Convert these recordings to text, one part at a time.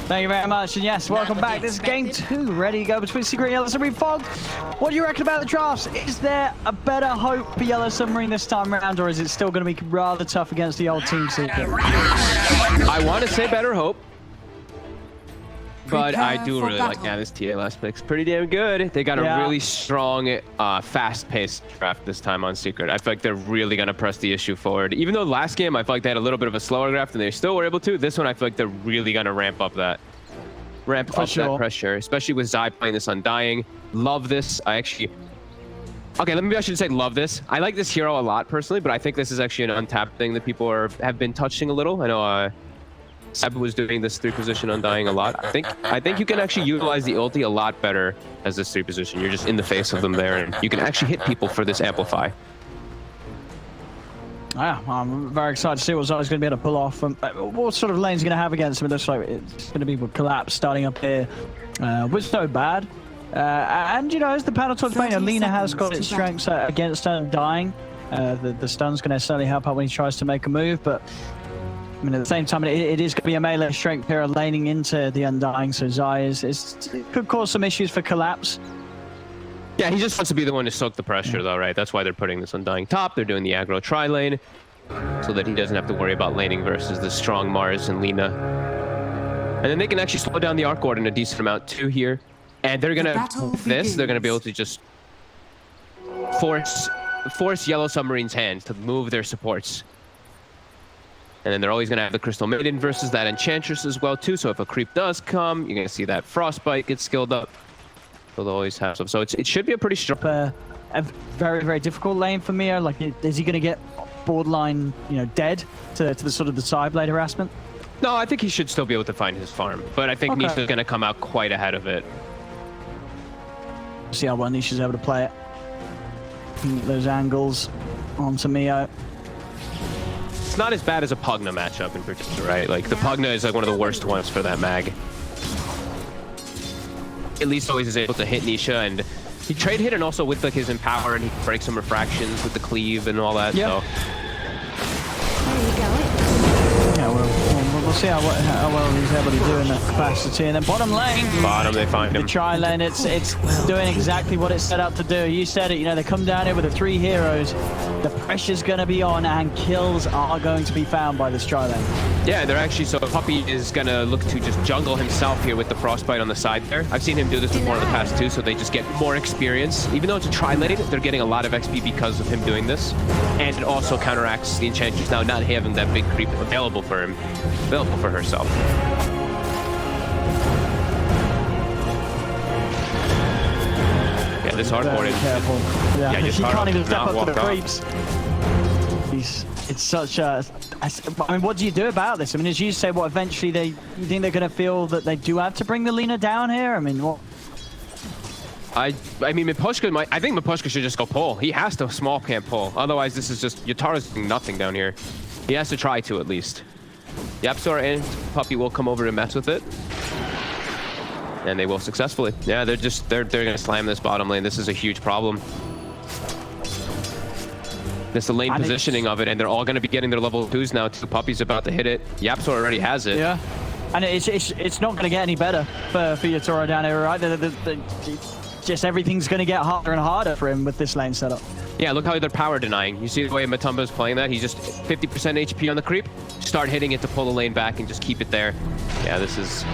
Thank you very much, and yes, welcome back. This is game 2, ready to go between Secret and Yellow Submarine. Fog, what do you reckon about the drafts? Is there a better hope for Yellow Submarine this time around, or is it still going to be rather tough against the old Team Secret? I want to say better hope, but I do really like this TA last pick's pretty damn good. They got a really strong, fast-paced draft this time on Secret. I feel like they're really going to press the issue forward. Even though last game I feel like they had a little bit of a slower draft and they still were able to, this one I feel like they're really going to ramp up that pressure, especially with Zai playing this Undying. Love this. Okay, maybe I should say love this. I like this hero a lot personally, but I think this is actually an untapped thing that people have been touching a little. I know Seb was doing this 3 position Undying a lot. I think you can actually utilize the ulti a lot better as this 3 position. You're just in the face of them there, and you can actually hit people for this amplify. Yeah, I'm very excited to see what Zai's going to be able to pull off. What sort of lane's going to have against him? It looks like it's going to be with Collapse starting up here, which is so bad. And you know, as the panel talks about, Lina has got its strengths against Undying. The stun's going to certainly help out when he tries to make a move, but I mean, at the same time, it is going to be a melee strength here laning into the Undying, so Zai it could cause some issues for Collapse. Yeah, he just wants to be the one to soak the pressure, though, right? That's why they're putting this Undying top. They're doing the aggro tri-lane, so that he doesn't have to worry about laning versus the strong Mars and Lina. And then they can actually slow down the Arc Warden a decent amount, too, here. And they're going to, they're going to be able to just force Yellow Submarine's hands to move their supports. And then they're always going to have the Crystal Maiden versus that Enchantress as well, too. So if a creep does come, you're going to see that Frostbite get skilled up. So they'll always have some. So it should be a pretty strong... a very, very difficult lane for Mio. Like, is he going to get borderline, dead to the sort of the side blade harassment? No, I think he should still be able to find his farm. But I think Nisha's going to come out quite ahead of it. See how well Nisha's able to play it. Those angles onto Mio. It's not as bad as a Pugna matchup in particular, right? Like, the Pugna is like one of the worst ones for that mag. At least always is able to hit Nisha, and he trade hit and also with like his Empower, and he can break some refractions with the cleave and all that. Yeah. So. There you go. Yeah, we'll see how well he's able to do in that capacity. And then bottom lane. Bottom, they find him. The tri-lane, it's doing exactly what it's set out to do. You said it, they come down here with the 3 heroes. The pressure's going to be on, and kills are going to be found by this tri-lane. Yeah, they're actually, so Puppey is going to look to just jungle himself here with the Frostbite on the side there. I've seen him do this before in the past too, so they just get more experience. Even though it's a tri-lane, they're getting a lot of XP because of him doing this. And it also counteracts the Enchantress now not having that big creep available for herself. Yeah, this hardcore is... careful. Yeah, he can't even step up to the creeps. It's such a... I mean, what do you do about this? I mean, as you say, eventually you think they're going to feel that they do have to bring the Lina down here? I mean, what? I mean, I think Mipushka should just go pull. He has to small camp pull. Otherwise, this is just... Yatara's doing nothing down here. He has to try to, at least. Yapsor and Puppey will come over and mess with it. And they will successfully. Yeah, they're going to slam this bottom lane. This is a huge problem. It's the lane positioning of it, and they're all going to be getting their level 2s now. Puppey's about to hit it. Yapsor already has it. Yeah, and it's not going to get any better for Yatara down here, right? Just everything's going to get harder and harder for him with this lane setup. Yeah, look how they're power denying. You see the way Matumba is playing that? He's just 50% HP on the creep. Start hitting it to pull the lane back and just keep it there. Yeah, this is...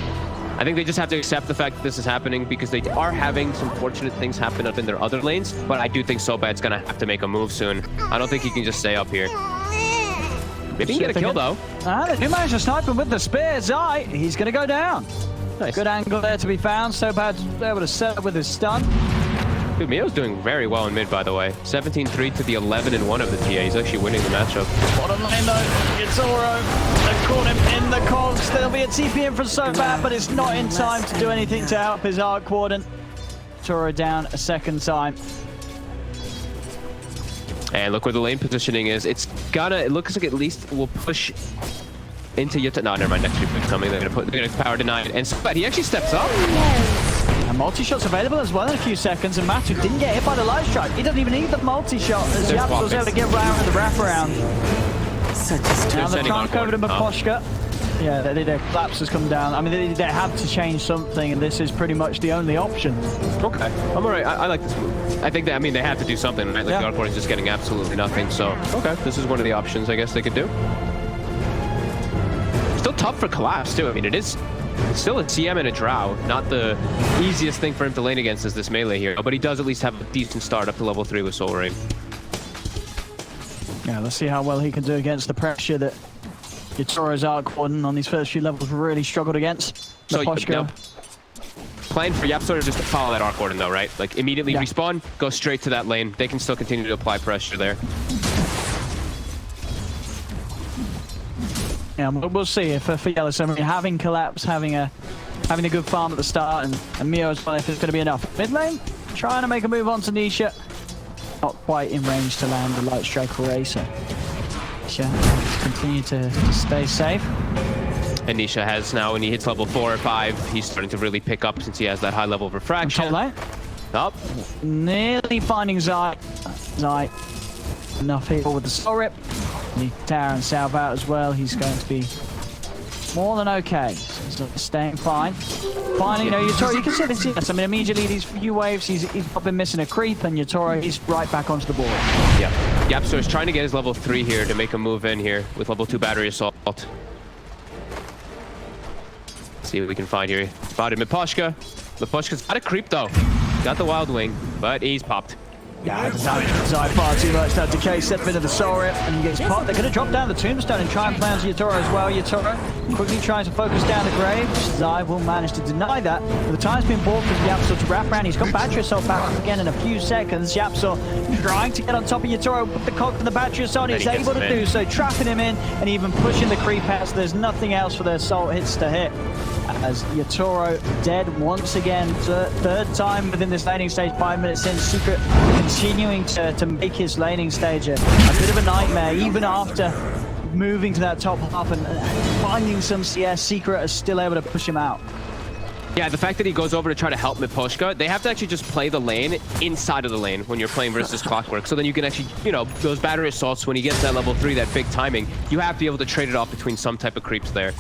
I think they just have to accept the fact that this is happening because they are having some fortunate things happen up in their other lanes, but I do think Sobad's going to have to make a move soon. I don't think he can just stay up here. Maybe he can get a kill, though. They do manage to snipe him with the spear. Zai, he's going to go down. Nice. Good angle there to be found. Sobad's able to set up with his stun. Dude, Mio's doing very well in mid, by the way. 17-3 to the 11-1 of the TA. He's actually winning the matchup. Bottom lane, though. It's Oro. They've caught him in the cogs. There'll be a TP in from Sobad, but it's not in time to do anything to help his Arc Warden. Toro down a second time. And look where the lane positioning is. It looks like at least will push into Yata. No, never mind. Next creep is coming. They're gonna power deny it. And Sobad, he actually steps up. A multi-shot's available as well in a few seconds, and Matu didn't get hit by the light strike. He doesn't even need the multi-shot as Yaps was able to get round with the wraparound. Now the trunk over to Mipushka. Yeah, their collapse has come down. I mean, they have to change something, and this is pretty much the only option. Okay, I'm all right. I like this move. I think that, I mean, they have to do something, right? Like, Yeah. the Arc Warden is just getting absolutely nothing, so, okay, this is one of the options I guess they could do. Still tough for collapse, too. I mean, it's still a CM and a Drow. Not the easiest thing for him to lane against is this melee here, but he does at least have a decent start up to level 3 with Soul Rain. Yeah, let's see how well he can do against the pressure that Yatoro's Arc Warden on these first few levels really struggled against. So, Miposhka. now, plan for YeS just to follow that Arc Warden, though, right? Like, immediately respawn, go straight to that lane. They can still continue to apply pressure there. Yeah, we'll see if for YeS, I mean, having collapse, having a good farm at the start, and Mio as well, if it's going to be enough. Mid lane, trying to make a move onto Nisha. Not quite in range to land the light strike array, so Nisha continue to stay safe. And Nisha has now, when he hits level 4 or 5, he's starting to really pick up since he has that high level of refraction. Top lane. Up. Nearly finding Zai. Zai, enough here with the soul rip. The tower and Salve out as well. He's going to be more than okay. So he's staying fine. Finally, you know, Yatoro, you can see this. Yes, I mean, immediately these few waves, he's not been missing a creep, and Yatoro, he's right back onto the board. Yeah. Yep, so he's trying to get his level 3 here to make a move in here with level 2 battery assault. Let's see what we can find here. Spotted Miposhka. Miposhka's got a creep though. Got the Wild Wing, but he's popped. Yeah, Zai far too much. That decay set bit of the soul rip, and he gets popped. They're going to drop down the tombstone and try and play onto Yatoro as well. Yatoro quickly tries to focus down the grave. Zai will manage to deny that. But the time's been bought for YapzOr to wrap around. He's got battery assault back up again in a few seconds. YapzOr trying to get on top of Yatoro with the cog from the battery assault. He's able to do so, trapping him in and even pushing the creep out. So there's nothing else for the assault hits to hit. As Yatoro dead once again, third time within this laning stage, 5 minutes in. Secret continuing to make his laning stage a bit of a nightmare, even after moving to that top half and finding some CS. Secret is still able to push him out. Yeah, the fact that he goes over to try to help Miposhka, they have to actually just play the lane inside of the lane when you're playing versus Clockwerk. So then you can actually, you know, those battery assaults, when he gets that level 3, that big timing, you have to be able to trade it off between some type of creeps there.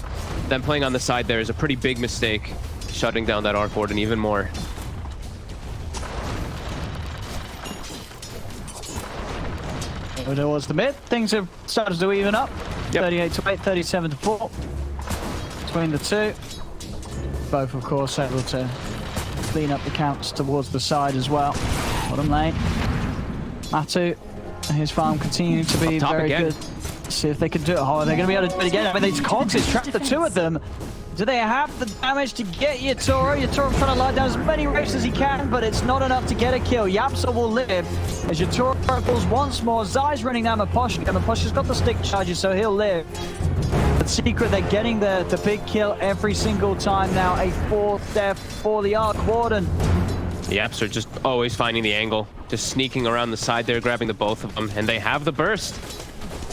Then playing on the side there is a pretty big mistake, shutting down that Arc Warden even more. Towards the mid, things have started to even up. Yep. 38 to 8, 37 to 4 between the two. Both, of course, able to clean up the counts towards the side as well. Bottom lane, Matu and his farm continuing to be very good. See if they can do it. Oh, they're going to be able to do it again. I mean, these cogs has trapped the two of them. Do they have the damage to get Yatoro? Yatoro trying to lie down as many rapes as he can, but it's not enough to get a kill. YapzOr will live as Yatoro falls once more. Zai's running down Miposhka. Miposhka's got the stick charges, so he'll live. But Secret, they're getting the big kill every single time now. A 4th death for the Arc Warden. YapzOr just always finding the angle, just sneaking around the side there, grabbing the both of them, and they have the burst.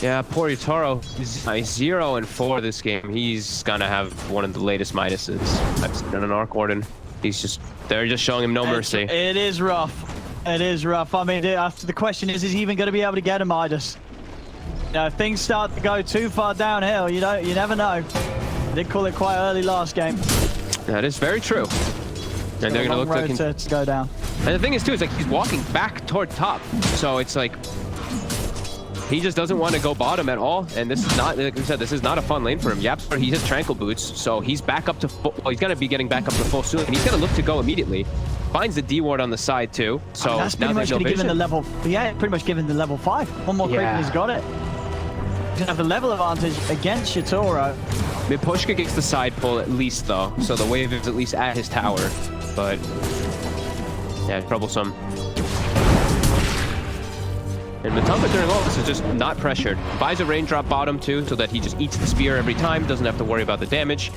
Yeah, poor Yatoro. He's 0 and 4 this game. He's gonna have one of the latest Midases I've seen on an Arc Warden. They're just showing him no mercy. It is rough. It is rough. I mean, the question is he even going to be able to get a Midas? You know, if things start to go too far downhill, you never know. I did call it quite early last game. That is very true. And they're gonna look to go down. And the thing is too, is like he's walking back toward top, so it's like he just doesn't want to go bottom at all. And this is not, like we said, this is not a fun lane for him. YapzOr, he has Tranquil Boots, so he's back up to full. Well, he's gonna be getting back up to full soon, and he's gonna look to go immediately. Finds the D ward on the side too. So I mean, that's pretty much going to give him the level. Yeah, pretty much given the level 5. One more creep and he's got it. He's gonna have the level advantage against Yatoro. Miposhka gets the side pull at least though, so the wave is at least at his tower. But yeah, troublesome. And Matumba during all this is just not pressured. Buys a raindrop bottom too, so that he just eats the spear every time, doesn't have to worry about the damage.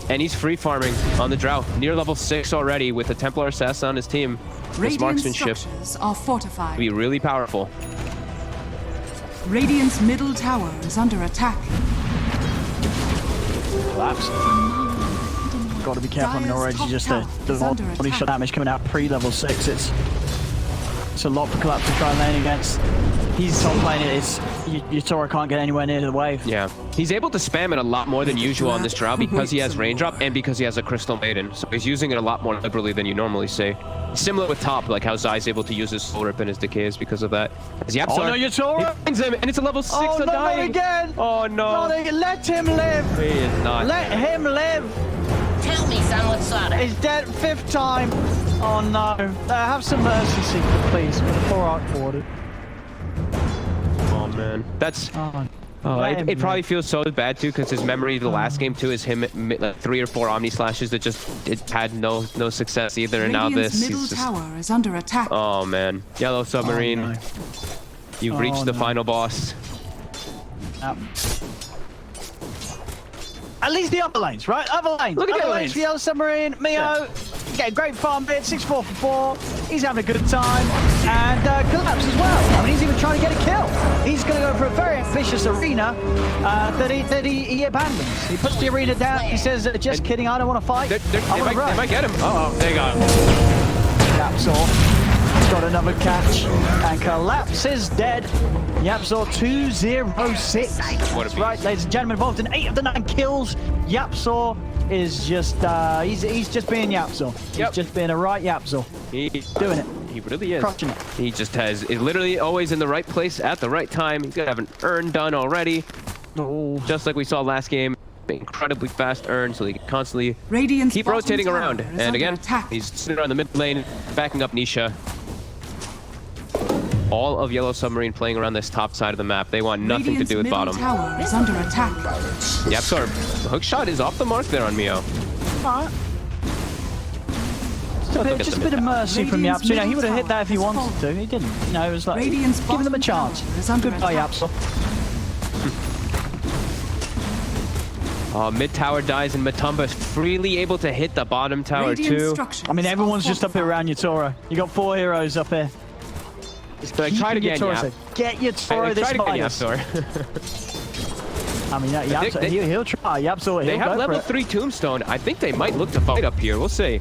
And he's free farming on the Drow, near level 6 already with a Templar Assassin on his team. This marksmanship are fortified. Be really powerful. Radiant's middle tower is under attack. Collapse. Got to be careful. I mean, already just the body shot damage coming out pre-level 6. It's a lot for Collapse to try and lane against. He's top lane it. It's Yatoro can't get anywhere near the wave. Yeah, he's able to spam it a lot more than usual on this Drow because he has raindrop and because he has a Crystal Maiden. So he's using it a lot more liberally than you normally see. Similar with top, like how Zai's able to use his Soul Rip and his decays because of that. Oh no, Yatoro! He finds him, and it's a level 6 Oh, on no, dying. not again! Oh no! Let him live! He is not. Let him live! Tell me, son, what's sorted? He's dead 5th time. Oh no! Have some mercy, Secret, please. For the poor Arc Warden. Oh man, that's. Oh, it probably feels so bad too because his memory the last game too is him like 3 or 4 Omni Slashes that just had no success either, and now Radiant's this. middle He's just, tower is under attack. oh man, Yellow Submarine, no. you've reached the final boss. At least the upper lanes, right? Upper lanes. Look at the upper other lanes. lanes. For Yellow Submarine, Mio, getting great farm bit, 6-4 for 4. He's having a good time. And Collapse as well. I mean, he's even trying to get a kill. He's going to go for a very ambitious arena that he abandons. He puts the arena down. He says, just kidding, I don't want to fight. They might get him. Uh-oh, there you go. Yapzor got another catch. And Collapse is dead. Yapzor 206. What a That's right, ladies and gentlemen, involved in 8 of the 9 kills. Yapzor is just, he's just being Yapzor. He's just being a right Yapzor. He's doing it. He really is. Crushing it. He just has it literally always in the right place at the right time. He's gonna have an urn done already. Oh. Just like we saw last game. Incredibly fast urn, so he can constantly Radiant's keep bottom rotating tower around. is And under again, attack. he's sitting around the mid lane, backing up Nisha. All of Yellow Submarine playing around this top side of the map. They want nothing Radiant's to do with middle bottom. tower is under attack. Yep, so the hook shot is off the mark there on Mio. Alright. Look at Just a the bit of mid-tower. mercy from Radiant's Yapzor. You know, he middle would have hit tower that if he has wanted fallen. to. He didn't. You know, it was like, Radiant's giving them a bottom chance. tower is under Goodbye, attack. Yapzor. Mid tower dies, and Matumba is freely able to hit the bottom tower Radiant too. structures I mean, everyone's are just up here around Yatoro. You got 4 heroes up here. Just Like, try it keep again, Yatoro Yap. safe. Get Yatoro this Try it again, Midas. Yapzor. I mean, Yapzor, they- he'll try. Yapzor, They he'll have go level for it. 3 Tombstone. I think they might look to fight up here. We'll see.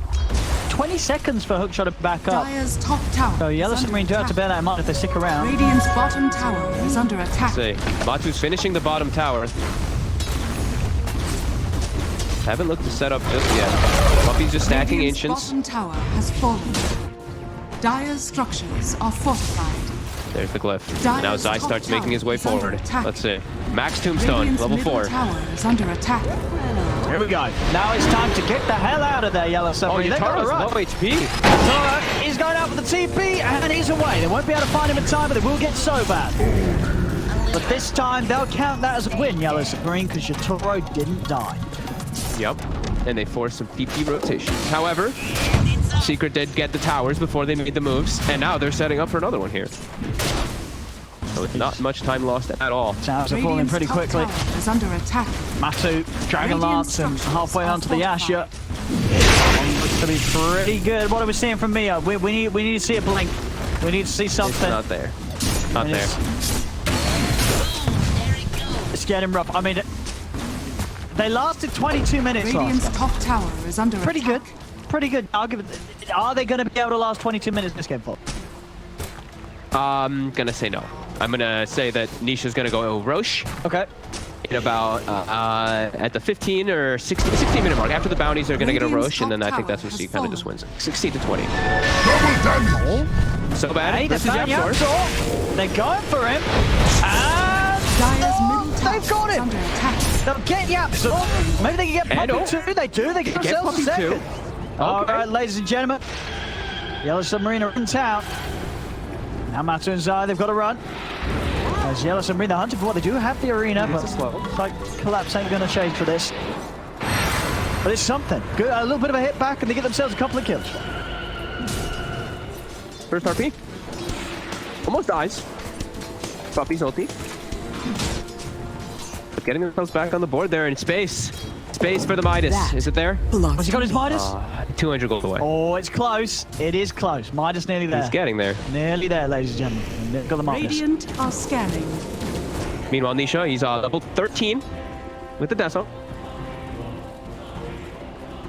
20 seconds for Hookshot to back up. Dyer's top tower So Yellow is under Submarine do have to attack. bear that in mind if they stick around. Radiant's bottom tower is under attack. See, Matu's finishing the bottom tower. Haven't looked to set up just yet. Puppy's just stacking Radiant's ancients. bottom tower has fallen. Dyer's structures are fortified. There's the glyph. Dyer's Now Zai top starts making his way tower is under forward. attack. Let's see. Max Tombstone, Radiant's level middle 4. tower is under attack. Here we go. Now it's time to get the hell out of there, Yellow Oh, Submarine. They've got to Yataro's run. low HP. Yatoro, he's going out for the TP, and he's away. They won't be able to find him in time, but they will get so bad. But this time, they'll count that as a win, Yellow Submarine, because Yatoro didn't die. Yep. And they forced some PP rotation. However, Secret did get the towers before they made the moves, and now they're setting up for another one here. So it's not much time lost at all. Towers are falling Radiant's pretty top quickly. tower is under attack. Matu, Dragon Lance, and halfway onto the Asher. Looks to be pretty good. What are we seeing from Mia? We need to see a blink. We need to see It's something. not there. Not there. It's getting rough. I mean, they lasted 22 minutes Radiant's last. top tower is under Pretty attack. good. Pretty good. I'll give it. Are they going to be able to last 22 minutes in this game, Paul? I'm gonna say no. I'm gonna say that Nisha's gonna go Roche Okay. in about at the 15 or 16 minute mark. After the bounties, they're gonna get a Radiant's Roche, and then top I think that's tower when she has kind of just fallen. wins it. 16 to 20. Oh. So bad. Hey, This is they're Yapzor. They're going for him. And Dyer's middle tower they've got is him. under attack. They'll get Yapzor. Maybe they can get And Puppy too. They do. They get Get themselves a Puppy too. second. All Okay. right, ladies and gentlemen. Yellow Submarine are in town. Now Matu and Zai, they've got to run. As Yellow Submarine, they're hunting for what they do have the arena, but It's a slow. looks like Collapse ain't going to change for this. But it's something. Good, a little bit of a hit back, and they get themselves a couple of kills. First RP. Almost dies. Puppy's ulti. But getting themselves back on the board there in space. Space for the Midas. That Is it there? Has he got his Midas? 200 gold away. Oh, it's close. It is close. Midas nearly there. He's getting there. Nearly there, ladies and gentlemen. They've got the Midas. Radiant are scanning. Meanwhile, Nisha, he's level 13 with the Deso.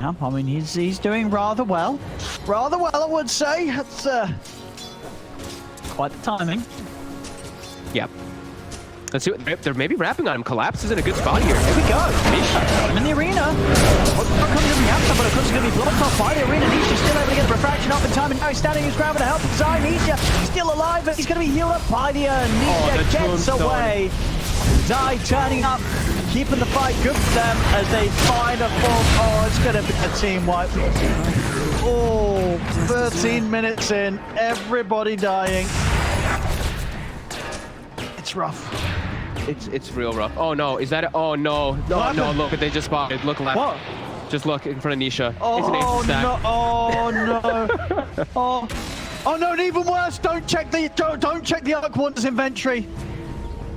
Yeah, I mean, he's doing rather well. Rather well, I would say. That's Quite the timing. Yep. Let's see what they're maybe wrapping on him. Collapse is in a good spot here. Here we go. I'm in the arena. What's not coming from the outside, but of course it's going to be blocked off by the arena. Nisha's still able to get the refraction up in time, and now he's standing his ground with the help inside. Nisha still alive, but he's going to be healed up by the Nisha the gets tombstone. away. Zai turning up, keeping the fight good for them as they find a fourth. Oh, it's going to be a team wipe. Oh, 13 minutes in, everybody dying. It's rough. It's real rough. Oh no, is that it? Oh no. No, look, they just spotted. Look left. What? Just look in front of Nisha. Oh It's an instant stack. no! Oh no! Oh no! And even worse, don't check the Arc Wander's inventory.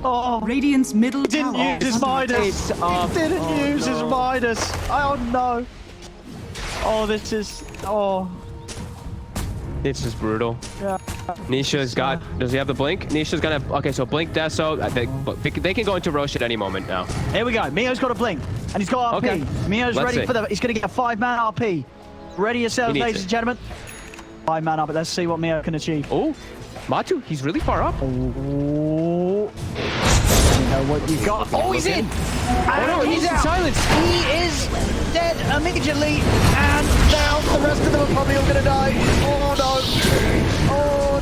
Oh, Radiant's middle didn't tower use his is under attack. Midas. He didn't use his Midas. Oh no! Oh, this is This is brutal. yeah. Nisha's got. Does he have the blink? Nisha's gonna. Okay, so blink Deso. They can go into Roche at any moment now. Here we go. Mio's got a blink, and he's got RP. Okay. Mio's Let's ready see. for the. He's going to get a 5-man RP. Ready yourselves, He needs ladies it. and gentlemen. 5-man up, but let's see what Mio can achieve. Oh, Matu, he's really far up. Oh, you know what you got. Oh, he's in. Oh no, he's in out. silence. He is dead immediately, and now the rest of them are probably all going to die. Oh no! Oh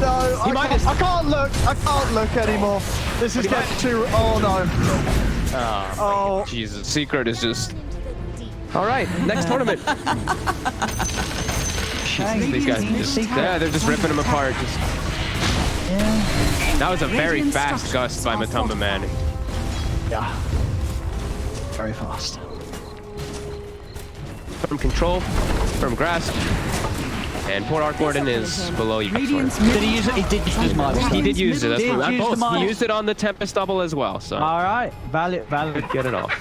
no! I can't look. I can't look anymore. This is getting too. Oh no! Oh. Jesus, Secret is just. All right, next tournament. Jesus, these guys Radiant's just. middle tower Yeah, they're just is ripping under them apart. attack. Just, Yeah. that was a very Radiant fast gust by structures are MATUMBAMAN. Yeah. Very fast. Firm control, firm grasp, and poor Arc Warden is below you. Radiant's Did he use it? He did use his Midas. He did use it. That's Did what, use the both. Midas. He used it on the Tempest double as well. So All right. Valid. get it off.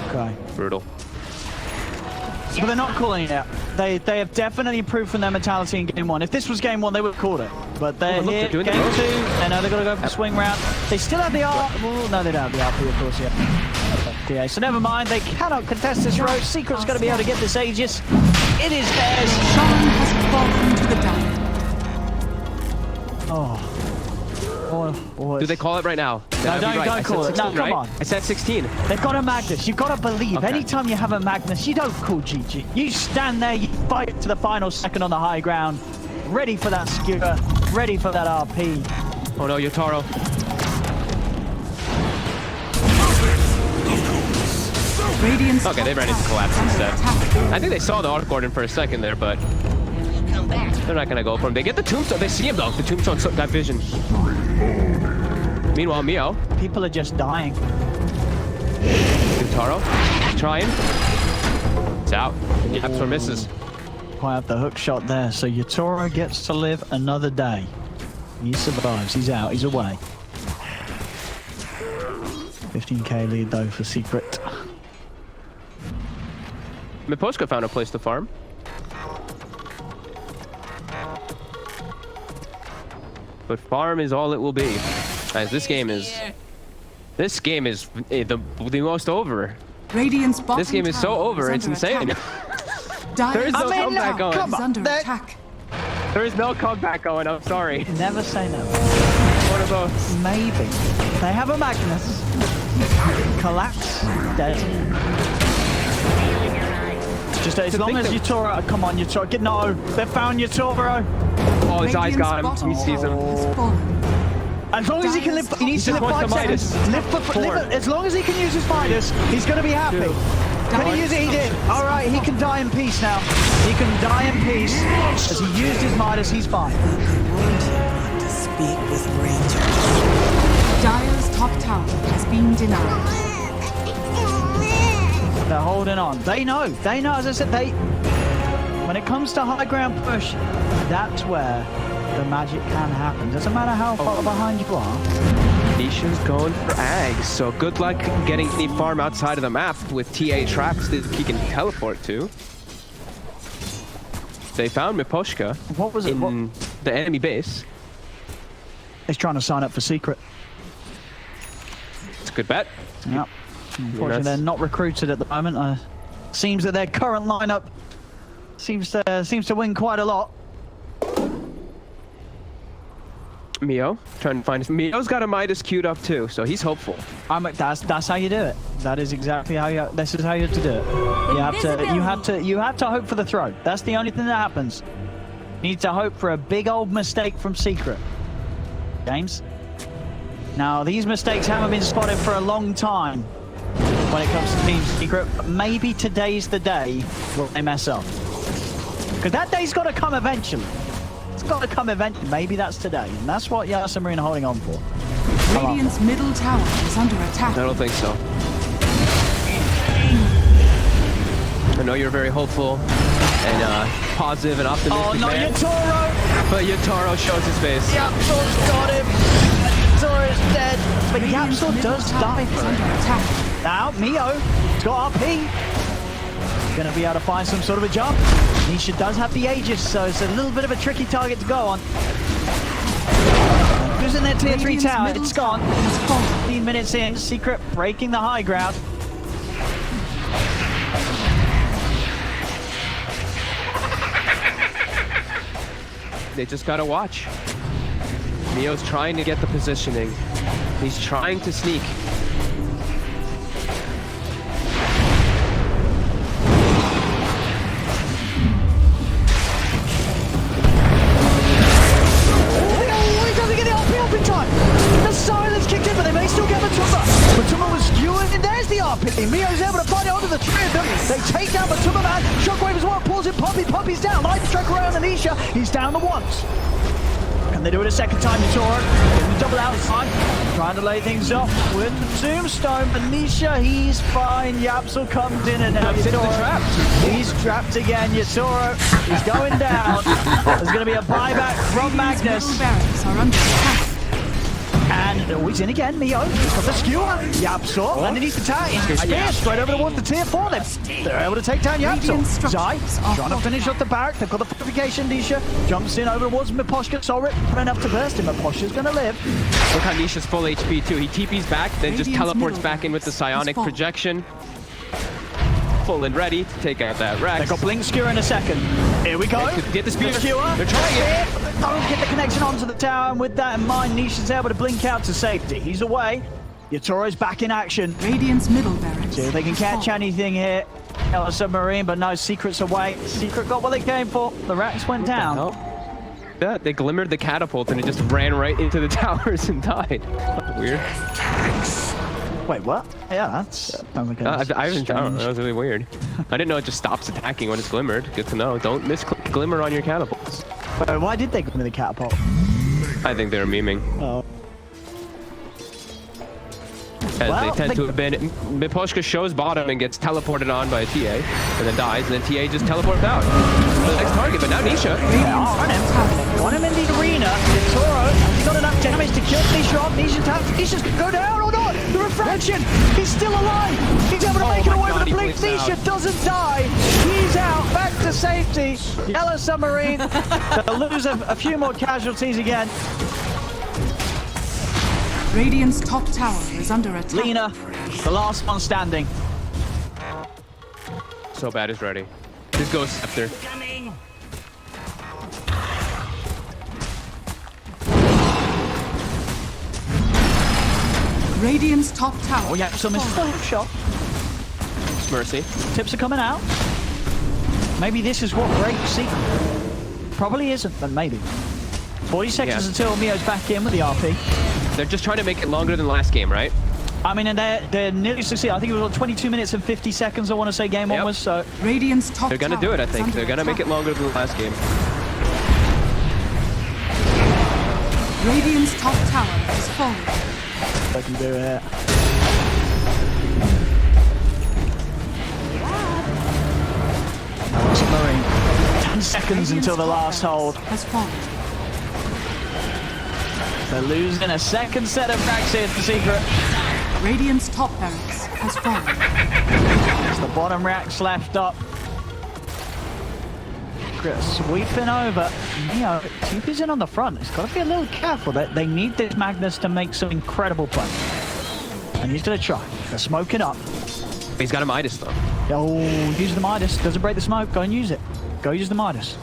Okay. Brutal. But they're not calling it out. They have definitely proven their mentality in game one. If this was game one, they would have called it. But they're look, here, they're doing the game road. two. They know they've got to go for the swing round. They still have the R. Well, no, they don't have the RP, of course, yet. Yeah, so never mind. They cannot contest this road. Secret's going to be able to get this Aegis. It is theirs. Sean has fallen to the dark. Do they call it right now? No, don't call it. No, come on. I said 16. They've got a Magnus. You've got to believe. Okay. Anytime you have a Magnus, you don't call GG. You stand there, you fight to the final second on the high ground, ready for that skewer, ready for that RP. Oh no, Yotaro. Radiant's Okay, they ran into collapse instead. I think they saw the Arc Warden for a second there, but Come back. they're not gonna go for him. They get the Tombstone. They see him though. The Tombstone got vision. Meanwhile, Mio, People are just dying. Yotaro, trying. It's out. Yaps or misses. Quite have the hook shot there. So Yotaro gets to live another day. He survives. He's out. He's away. 15k lead though for Secret. Miposhka found a place to farm. But farm is all it will be. As this game is the most over. Radiant's bottom This game is so tower over, is it's under insane. attack. There is no Dire's comeback tower going. is under That- attack. There is no comeback going, I'm sorry. Never say never. One of those. Maybe. They have a Magnus. Collapse. Dead. Just as long as Yotaro, come on Yotaro, get no, they found Yotaro. Oh, his eyes Radiant's got him. bottom He sees him. tower is fallen. As long as he can live, he needs to live Just wants 5 the seconds. Midas. Live as long as he can use his Midas, he's going to be happy. Can he use it? He did. All right, he can die in peace now. He can die in peace. As he used his Midas, he's fine. To speak with Ranger. Dire's top tower has been denied. They're holding on. They know, as I said, when it comes to high ground push, that's where the magic can happen. Doesn't matter how far behind you are. Nisha's going for Ags, so good luck getting any farm outside of the map with TA traps that he can teleport to. They found Miposhka What was it? in the enemy base. He's trying to sign up for Secret. It's a good bet. Yep. Unfortunately, that's- they're not recruited at the moment. Seems that their current lineup seems to win quite a lot. Mio trying to find. Mio's got a Midas queued up too, so he's hopeful. That's how you do it. That is exactly how you. This is how you have to do it. You have to hope for the throw. That's the only thing that happens. You need to hope for a big old mistake from Secret. James. Now these mistakes haven't been spotted for a long time when it comes to Team Secret. But maybe today's the day where they mess up. Because that day's got to come eventually. It's got to come eventually. Maybe that's today. And that's what YeS are holding on for. Radiant's middle tower is under attack. I don't think so. I know you're very hopeful and positive and optimistic. Oh no, man, Yatoro! but Yatoro shows his face. Yapsor's got him. Yatoro's dead. But Yapsor does die for Under it. attack. Now, Mio, he's got RP. Going to be able to find some sort of a jump. Nisha does have the Aegis, so it's a little bit of a tricky target to go on. Who's in their tier 3 tower? It's gone. 15 minutes in. Secret breaking the high ground. They just gotta watch. Mio's trying to get the positioning. He's trying to sneak. Mio's able to find it onto the three of them. They take down MATUMBAMAN. Shockwave as well. Pulls it. Poppy's down. Lightning strike around Anisha. He's down the once. Can they do it a second time? Yatoro getting the double outside. Trying to lay things off with the tombstone. Anisha, he's fine. Yapsel comes in and now Yatoro. He's trapped again. Yatoro is going down. There's going to be a buyback from Magnus. Barracks are under attack. And he's in again, Mio. He's got the skewer. Yapsor underneath the tower. Spear straight over towards the tier 4. They're able to take down Yapsor. Zai trying to finish off the barrack. They've got the fortification. Nisha jumps in over towards Miposhka. Sorry, enough to burst him. Miposhka's going to live. Look how Nisha's full HP too. He TP's back, then just teleports back in with the psionic projection. Full and ready to take out that Rex. They've got Blink Skewer in a second. Here we go. Get the spear. Skewer. They're trying it. Don't get the connection onto the tower, and with that in mind, Nisha's able to blink out to safety. He's away. Yatoro's back in action. Radiant's middle barracks. See if they can catch anything here. A submarine, but no, Secret's away. Secret got what they came for. The racks went down. Yeah, they glimmered the catapult and it just ran right into the towers and died. Weird. Wait, what? Yeah, that's... I don't know. That was really weird. I didn't know it just stops attacking when it's glimmered. Good to know. Don't miss glimmer on your catapults. Wait, why did they glimmer the catapult? I think they were memeing. Oh. As they tend to have been. Miposhka shows bottom and gets teleported on by a TA, and then dies, and then TA just teleports out. The next target, but now Nisha. Yeah, want him in the arena. Toro, he's got enough damage to kill Nisha off. Nisha's go down or not? The refraction! He's still alive! He's able to make it away with the blink. Nisha doesn't die. He's out, back to safety. Yellow submarine. They'll lose a few more casualties again. Radiant's top tower is under attack. Lina, the last one standing. So bad is ready. This goes after. Radiant's top tower. Oh yeah, so missed full shot. Mercy. Tips are coming out. Maybe this is what breaks Secret. Probably isn't, but maybe. 40 seconds until Mio's back in with the RP. They're just trying to make it longer than last game, right? I mean, and they're nearly succeeding. I think it was 22 minutes and 50 seconds, I want to say, game one was, so... Radiant's top They're gonna do it, I think. They're gonna make it longer than the last game. Radiant's top tower is falling. They can do it. Submarine. 10 seconds until the last hold. Has fallen. They're losing a second set of racks here for Secret. Radiant's top barracks has fallen. It's the bottom racks left up. Secret sweeping over. Mio, TP's in on the front. He's got to be a little careful. They need this Magnus to make some incredible plays. And he's going to try. They're smoking up. He's got a Midas, though. Oh, use the Midas. Doesn't break the smoke. Go and use it. Go use the Midas.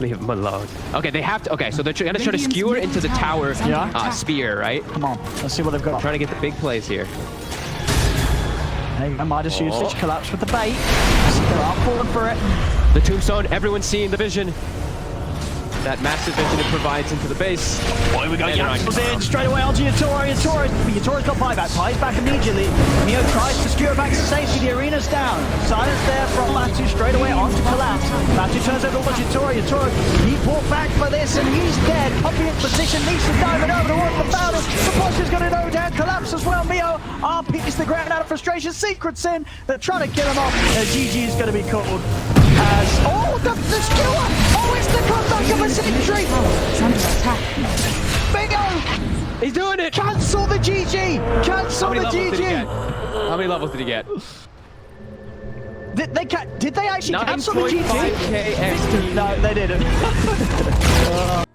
Leave him alone. Okay, they have to. Okay, so they're gonna try to skewer into the tower spear, right? Come on, let's see what they've got. Trying to get the big plays here. There you go, Midas usage, collapse with the bait. They are falling for it. The tombstone, everyone's seeing the vision. That massive vision it provides into the base. Boy, we got Yaps in straight away onto Yatora. Yatora's got buyback. Buys back immediately. Mio tries to skewer back to safety. The arena's down. Silence there from Matu straight away onto Collapse. Matu turns over towards Yatora. Yatora, he brought back for this and he's dead. Copy in position. Needs to dive it over to one of the founders. The Bosch is going to go down. Collapse as well. Mio RPs the ground out of frustration. Secrets in. They're trying to kill him off. GG is going to be called. The skewer! Oh, it's the comeback of a century! Under attack. Bingo! He's doing it! Cancel the GG! Cancel the GG! How many levels did he get? Did they actually cancel the GG? 9.5k XP. No, they didn't.